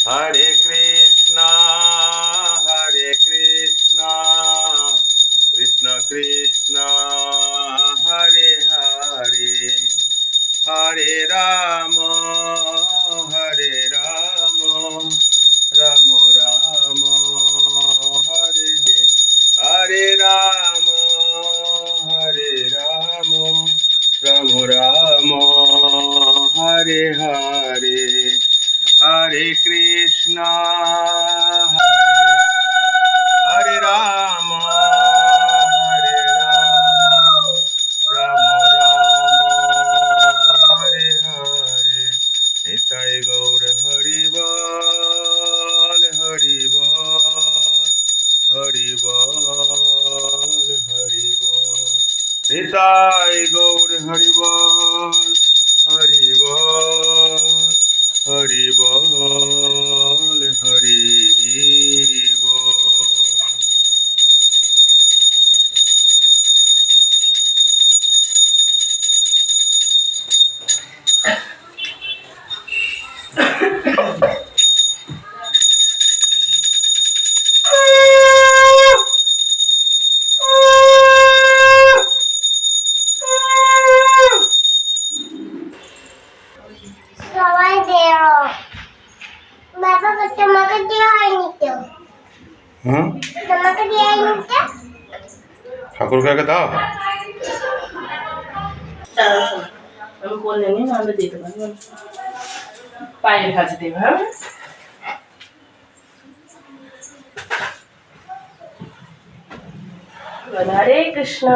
Hare Krishna, Hare Krishna, Krishna Krishna, Hare Hare, Hare Rama, Hare Rama, Rama Rama, Hare Hare, Hare Rama, Hare Rama, Rama Rama, Hare Hare. Hare Krishna, Hare Rama, Hare Rama, Rama Rama, Hare Hare. Nitai Gaur Hari Bol, Hari Bol, Hari Bol, Hari Bol. Nitai Gaur Hari Bol, Hari Bol. Hari Bol, Hari Bol. ঠাকুর কাকে দাও আমি বললে নি নাহলে দিতে পারবো পায়ে ভাজ দেবে হ্যাঁ হরে কৃষ্ণ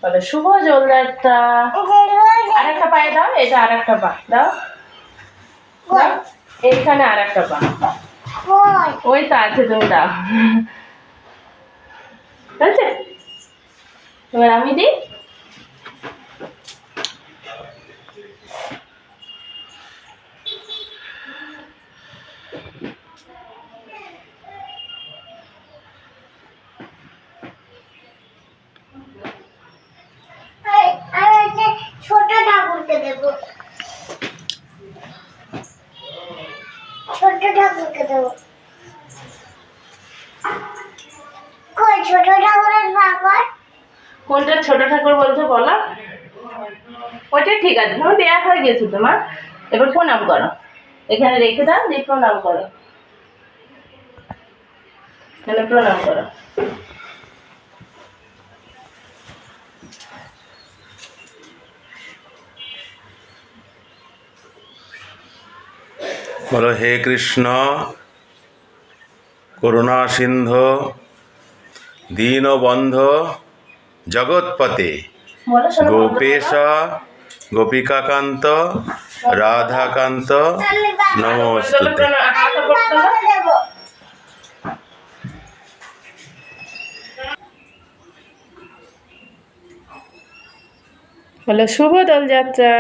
বলে শুভ জলযাত্রা আরেকটা পায়ে দাও এটা আরেকটা পা দাও এইখানে আরেকটা পা ওই তো আছে তুমি দাও আছে এবার আমি দিই ছোট ঠাকুরকে দেবো ছোট ঠাকুরকে দেবো কই ছোট ঠাকুরের বাবা কোনটা ছোট ঠাকুর বলছো বলো ওইটা ঠিক আছে তোমার দেয়া হয়ে গেছে তোমার এবার প্রণাম করো এখানে রেখে দাও দিয়ে প্রণাম করো এখানে প্রণাম করো বলো হে কৃষ্ণ করুণা সিন্ধু দীনবন্ধ জগৎপতে গোপেশ গোপিকাকান্ত রাধাকান্ত নমস্তুতে বলো শুভ দোলযাত্রা